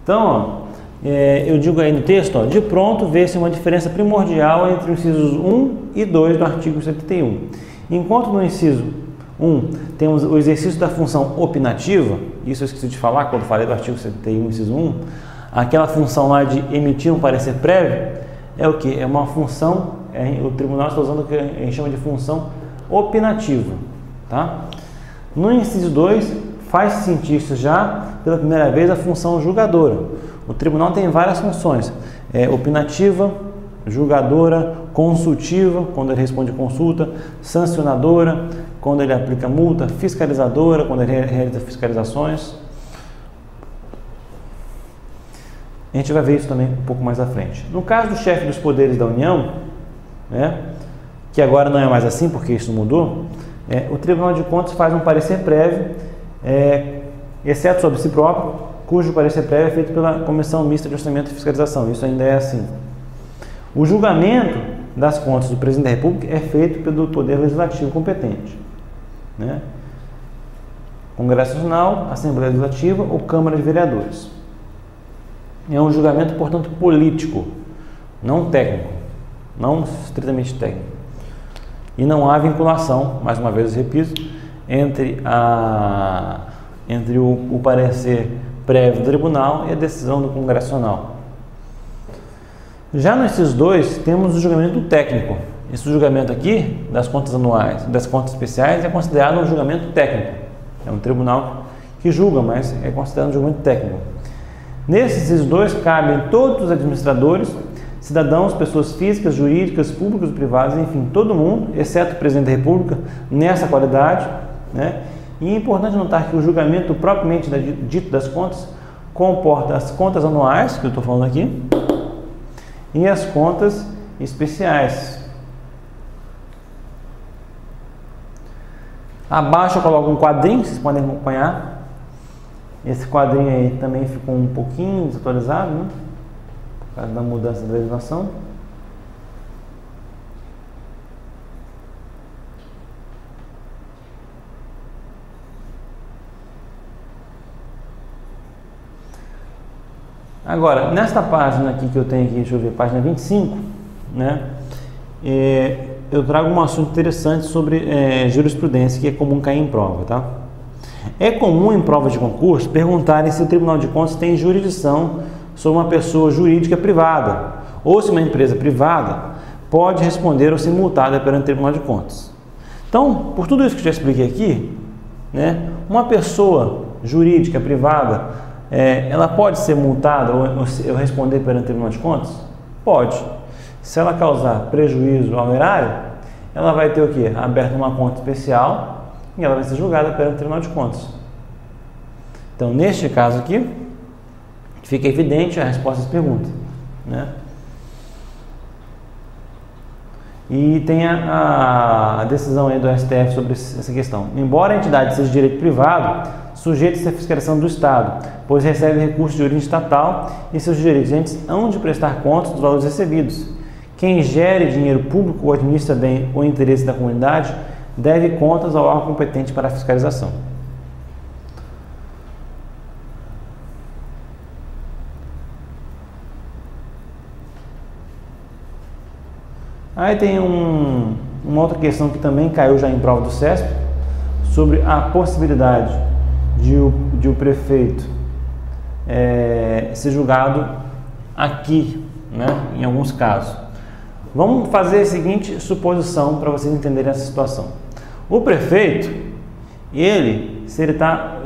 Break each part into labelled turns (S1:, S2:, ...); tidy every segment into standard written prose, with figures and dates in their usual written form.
S1: Então, ó, eu digo aí no texto, ó, de pronto vê-se uma diferença primordial entre os incisos 1 e 2 do artigo 71. Enquanto no inciso 1 temos o exercício da função opinativa, isso eu esqueci de falar quando falei do artigo 71, inciso 1, aquela função lá de emitir um parecer prévio, é o que? É uma função, o tribunal está usando o que a gente chama de função opinativa. Tá? No inciso 2, faz-se sentir já pela primeira vez a função julgadora. O tribunal tem várias funções, opinativa, julgadora, consultiva, quando ele responde consulta, sancionadora, quando ele aplica multa, fiscalizadora, quando ele realiza fiscalizações. A gente vai ver isso também um pouco mais à frente. No caso do chefe dos poderes da União, né, que agora não é mais assim porque isso mudou, o Tribunal de Contas faz um parecer prévio, exceto sobre si próprio, cujo parecer prévio é feito pela Comissão Mista de Orçamento e Fiscalização. Isso ainda é assim. O julgamento das contas do Presidente da República é feito pelo Poder Legislativo competente, né? Congresso Nacional, Assembleia Legislativa ou Câmara de Vereadores. É um julgamento, portanto, político, não técnico, não estritamente técnico. E não há vinculação, mais uma vez eu repito, entre o parecer prévio do tribunal e a decisão do Congresso Nacional. Já no inciso 2, temos o julgamento técnico. Esse julgamento aqui, das contas anuais, das contas especiais, é considerado um julgamento técnico. É um tribunal que julga, mas é considerado um julgamento técnico. Nesse inciso 2, cabem todos os administradores, cidadãos, pessoas físicas, jurídicas, públicos e privados, enfim, todo mundo, exceto o Presidente da República, nessa qualidade, né? E é importante notar que o julgamento propriamente dito das contas comporta as contas anuais, que eu estou falando aqui, e as contas especiais. Abaixo eu coloco um quadrinho, vocês podem acompanhar. Esse quadrinho aí também ficou um pouquinho desatualizado, né? Por causa da mudança da legislação. Agora, nesta página aqui que eu tenho aqui, deixa eu ver, página 25, né? Eu trago um assunto interessante sobre jurisprudência, que é comum cair em prova, tá? É comum em provas de concurso perguntarem se o Tribunal de Contas tem jurisdição sobre uma pessoa jurídica privada, ou se uma empresa privada pode responder ou ser multada perante o Tribunal de Contas. Então, por tudo isso que eu já expliquei aqui, né, uma pessoa jurídica privada, ela pode ser multada ou responder perante o Tribunal de Contas? Pode. Se ela causar prejuízo ao erário, ela vai ter o quê? Aberta uma conta especial e ela vai ser julgada perante o Tribunal de Contas. Então, neste caso aqui, fica evidente a resposta às perguntas, né? E tem a decisão aí do STF sobre essa questão. Embora a entidade seja de direito privado, sujeita-se à fiscalização do Estado, pois recebe recursos de origem estatal e seus dirigentes hão de prestar contas dos valores recebidos. Quem gere dinheiro público ou administra bem o interesse da comunidade deve contas ao órgão competente para a fiscalização. Aí tem uma outra questão que também caiu já em prova do CESP, sobre a possibilidade de o prefeito ser julgado aqui, né, em alguns casos. Vamos fazer a seguinte suposição para vocês entenderem essa situação. O prefeito, se ele está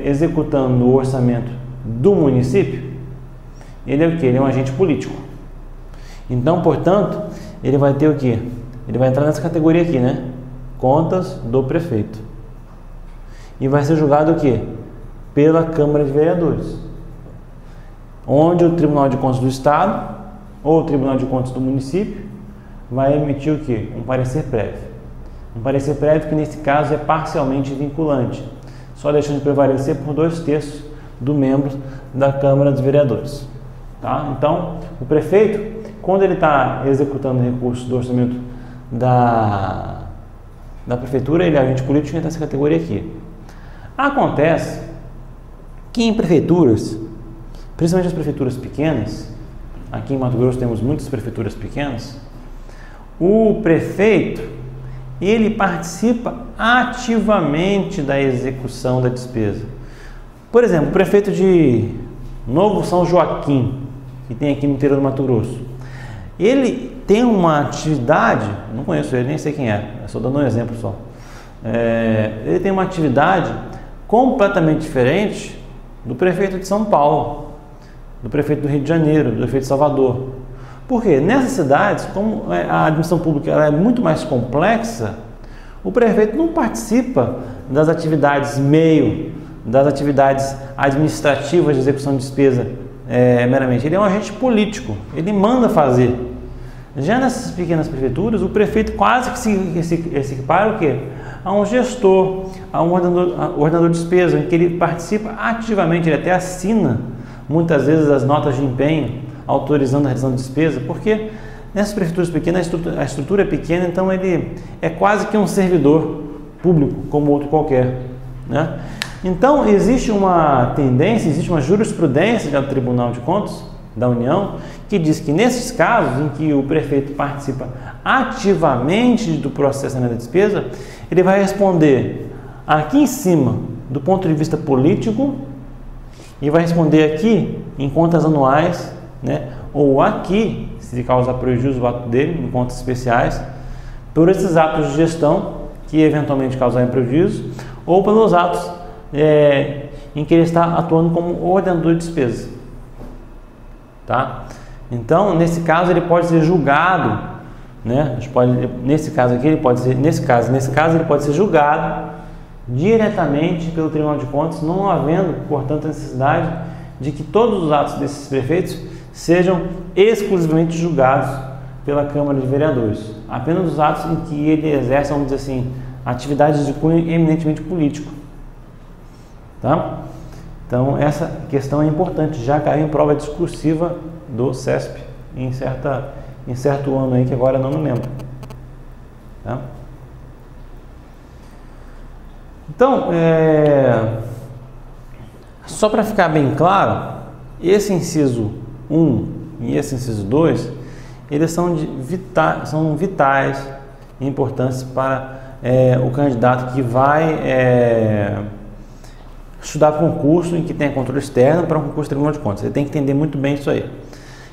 S1: executando o orçamento do município, ele é o quê? Ele é um agente político. Então, portanto, ele vai ter o quê? Ele vai entrar nessa categoria aqui, né? Contas do prefeito. E vai ser julgado o quê? Pela Câmara de Vereadores, onde o Tribunal de Contas do Estado ou o Tribunal de Contas do município vai emitir o quê? Um parecer prévio. Um parecer prévio que nesse caso é parcialmente vinculante, só deixando de prevalecer por 2/3 do membro da Câmara dos Vereadores. Tá? Então, o prefeito, quando ele está executando recursos do orçamento da prefeitura, ele é agente político e entra nessa categoria aqui. Acontece que em prefeituras, principalmente as prefeituras pequenas, aqui em Mato Grosso temos muitas prefeituras pequenas, o prefeito, ele participa ativamente da execução da despesa. Por exemplo, o prefeito de Novo São Joaquim, que tem aqui no interior do Mato Grosso, ele tem uma atividade, não conheço ele, nem sei quem é, eu só dando um exemplo só. Ele tem uma atividade completamente diferente do prefeito de São Paulo, do prefeito do Rio de Janeiro, do prefeito de Salvador. Por quê? Nessas cidades, como a administração pública ela é muito mais complexa, o prefeito não participa das atividades das atividades administrativas de execução de despesa meramente. Ele é um agente político, ele manda fazer. Já nessas pequenas prefeituras, o prefeito quase que se equipara o quê? A um gestor, a um ordenador de despesa, em que ele participa ativamente, ele até assina muitas vezes as notas de empenho, autorizando a realização de despesa, porque nessas prefeituras pequenas a estrutura é pequena, então ele é quase que um servidor público, como outro qualquer, né? Então existe uma tendência, existe uma jurisprudência do Tribunal de Contas da União que diz que nesses casos em que o prefeito participa ativamente do processamento da despesa, ele vai responder aqui em cima do ponto de vista político e vai responder aqui em contas anuais, né? Ou aqui, se causar prejuízo o ato dele, em contas especiais, por esses atos de gestão que eventualmente causarem prejuízo, ou pelos atos em que ele está atuando como ordenador de despesa, tá? Então, nesse caso, ele pode ser julgado, né? Nesse caso aqui, ele pode ser, nesse caso, ele pode ser julgado diretamente pelo Tribunal de Contas, não havendo, portanto, a necessidade de que todos os atos desses prefeitos sejam exclusivamente julgados pela Câmara de Vereadores. Apenas os atos em que ele exerce, vamos dizer assim, atividades de cunho eminentemente político. Tá? Então, essa questão é importante, já caiu em prova discursiva do CESP em certo ano aí, que agora não me lembro. Tá? Então, só para ficar bem claro, esse inciso 1 e esse inciso 2, eles são vitais e importantes para o candidato que vai estudar concurso em que tem controle externo para um concurso de Tribunal de Contas. Ele tem que entender muito bem isso aí.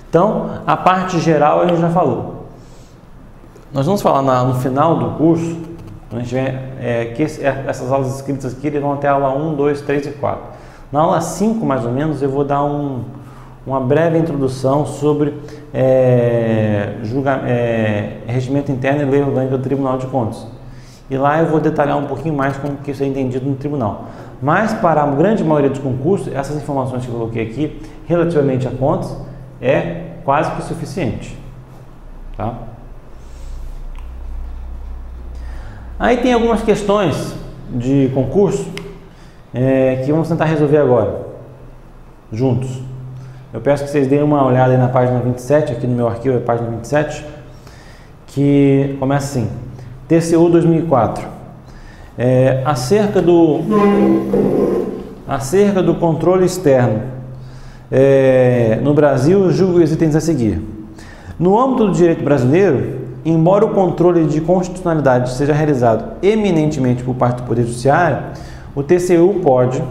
S1: Então, a parte geral a gente já falou. Nós vamos falar no final do curso, quando a gente tiver, que essas aulas escritas aqui, eles vão até a aula 1, 2, 3 e 4. Na aula 5, mais ou menos, eu vou dar uma breve introdução sobre regimento interno e lei orgânica do Tribunal de Contas. E lá eu vou detalhar um pouquinho mais como que isso é entendido no tribunal. Mas para a grande maioria dos concursos, essas informações que eu coloquei aqui, relativamente a contas, é quase que suficiente. Tá? Aí tem algumas questões de concurso que vamos tentar resolver agora, juntos. Eu peço que vocês deem uma olhada aí na página 27, aqui no meu arquivo é a página 27, que começa assim: TCU 2004. Acerca do controle externo no Brasil, julgo os itens a seguir. No âmbito do direito brasileiro, embora o controle de constitucionalidade seja realizado eminentemente por parte do Poder Judiciário, o TCU pode,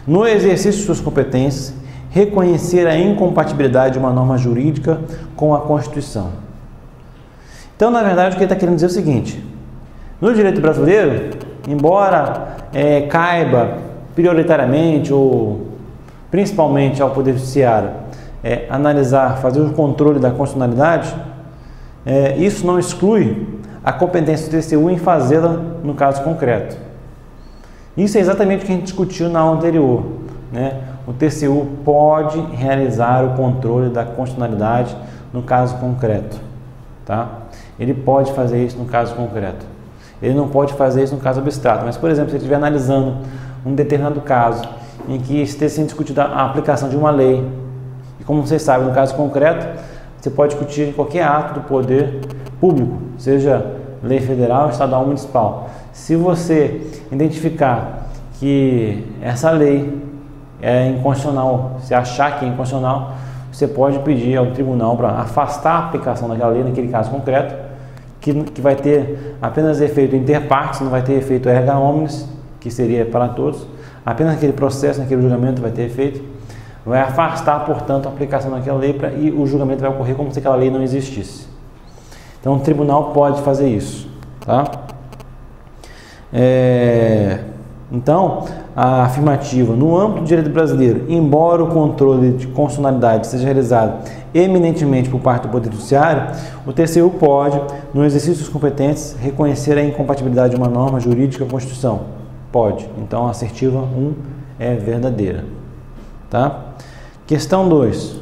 S1: no exercício de suas competências, reconhecer a incompatibilidade de uma norma jurídica com a Constituição. Então, na verdade, o que ele está querendo dizer é o seguinte: no direito brasileiro, embora caiba prioritariamente ou principalmente ao Poder Judiciário analisar, fazer o controle da constitucionalidade, isso não exclui a competência do TCU em fazê-la no caso concreto. Isso é exatamente o que a gente discutiu na aula anterior, né? O TCU pode realizar o controle da constitucionalidade no caso concreto, tá? Ele pode fazer isso no caso concreto. Ele não pode fazer isso no caso abstrato, mas, por exemplo, se ele estiver analisando um determinado caso em que esteja sendo discutida a aplicação de uma lei, e como vocês sabem, no caso concreto, você pode discutir qualquer ato do poder público, seja lei federal, estadual ou municipal. Se você identificar que essa lei é inconstitucional, se achar que é inconstitucional, você pode pedir ao tribunal para afastar a aplicação daquela lei, naquele caso concreto, que vai ter apenas efeito inter partes, não vai ter efeito erga omnes, que seria para todos, apenas naquele processo, naquele julgamento vai ter efeito, vai afastar, portanto, a aplicação daquela lei e o julgamento vai ocorrer como se aquela lei não existisse. Então, o tribunal pode fazer isso, tá? Então, a afirmativa, no âmbito do direito brasileiro, embora o controle de constitucionalidade seja realizado eminentemente por parte do Poder Judiciário, o TCU pode, no exercício dos competentes, reconhecer a incompatibilidade de uma norma jurídica com a Constituição. Pode. Então, a assertiva 1 é verdadeira. Tá? Questão 2.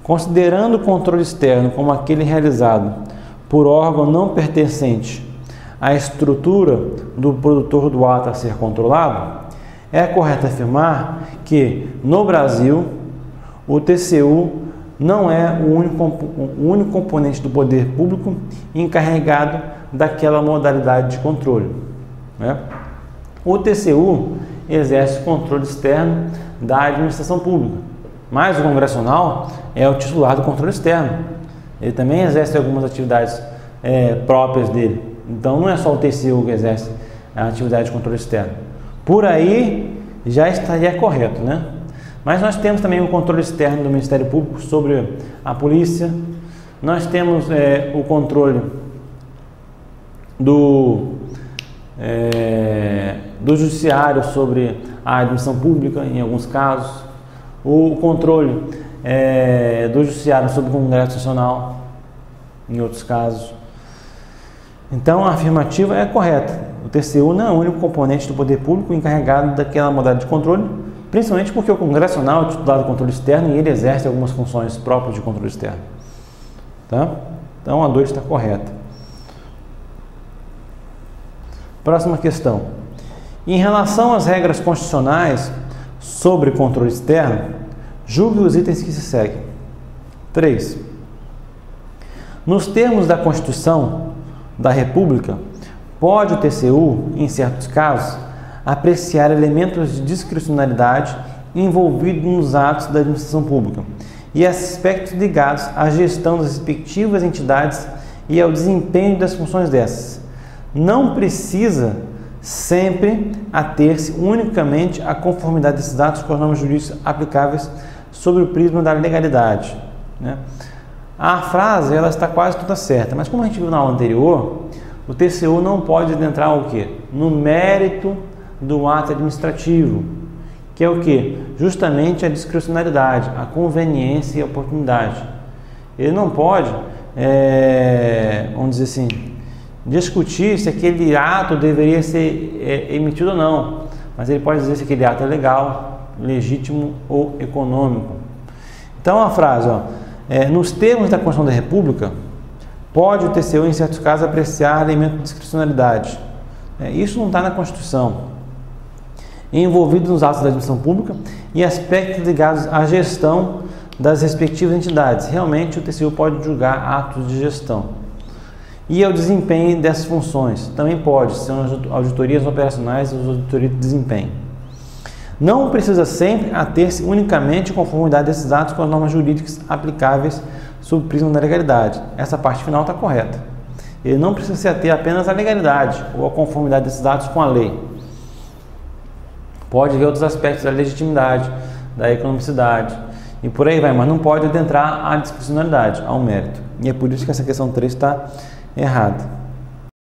S1: Considerando o controle externo como aquele realizado por órgão não pertencente à estrutura do produtor do ato a ser controlado, é correto afirmar que, no Brasil, o TCU não é o único componente do poder público encarregado daquela modalidade de controle, né? O TCU exerce o controle externo da administração pública, mas o Congresso Nacional é o titular do controle externo. Ele também exerce algumas atividades próprias dele. Então, não é só o TCU que exerce a atividade de controle externo. Por aí, já estaria correto, né? Mas nós temos também o controle externo do Ministério Público sobre a polícia. Nós temos o controle do Judiciário sobre a administração pública, em alguns casos. O controle do Judiciário sobre o Congresso Nacional, em outros casos. Então, a afirmativa é correta. O TCU não é o único componente do poder público encarregado daquela modalidade de controle, principalmente porque o Congresso Nacional é o titular do controle externo e ele exerce algumas funções próprias de controle externo. Tá? Então, a 2 está correta. Próxima questão. Em relação às regras constitucionais sobre controle externo, julgue os itens que se seguem. 3. Nos termos da Constituição da República, pode o TCU, em certos casos, apreciar elementos de discricionalidade envolvidos nos atos da administração pública e aspectos ligados à gestão das respectivas entidades e ao desempenho das funções dessas. Não precisa sempre ater-se unicamente à conformidade desses atos com as normas jurídicas aplicáveis sob o prisma da legalidade, né? A frase ela está quase toda certa, mas como a gente viu na aula anterior, o TCU não pode adentrar o quê? No mérito do ato administrativo, que é o quê? Justamente a discricionalidade, a conveniência e a oportunidade. Ele não pode, vamos dizer assim, discutir se aquele ato deveria ser emitido ou não, mas ele pode dizer se aquele ato é legal, legítimo ou econômico. Então a frase, nos termos da Constituição da República, pode o TCU, em certos casos, apreciar elemento de discricionalidade. Isso não está na Constituição. Envolvido nos atos da administração pública e aspectos ligados à gestão das respectivas entidades. Realmente, o TCU pode julgar atos de gestão. E ao desempenho dessas funções. Também pode, são as auditorias operacionais e as auditorias de desempenho. Não precisa sempre ater-se unicamente à conformidade desses atos com as normas jurídicas aplicáveis sob o prisma da legalidade. Essa parte final está correta. Ele não precisa se ater apenas à legalidade ou à conformidade desses atos com a lei. Pode ver outros aspectos da legitimidade, da economicidade e por aí vai, mas não pode adentrar à discricionalidade, ao mérito. E é por isso que essa questão 3 está errada.